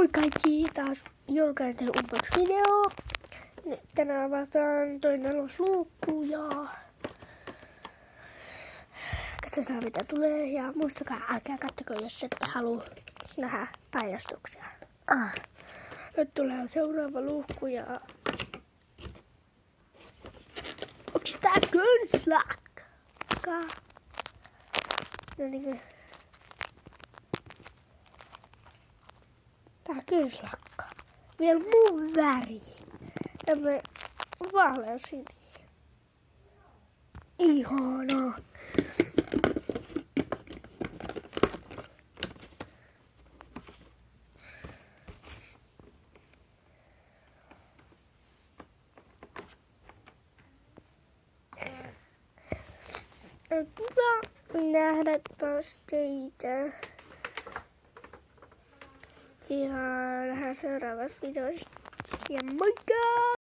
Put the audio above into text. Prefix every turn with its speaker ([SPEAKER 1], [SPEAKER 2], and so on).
[SPEAKER 1] Moi kaikki, taas julkaisen uusi video. Nyt tänään avataan toinen alusluukku ja katsotaan mitä tulee. Ja muistakaa, älkää kattoko, jos ette halua nähdä paljastuksia. Nyt tulee seuraava luukku ja onks tää kynslakka? No niin. Tää kynslakka. Vielä mun väri. Tämä vaaleansininen. Ihanaa. Kiva nähdä taas teitä. Ja nähdään seuraavassa videossa. Ja moikka!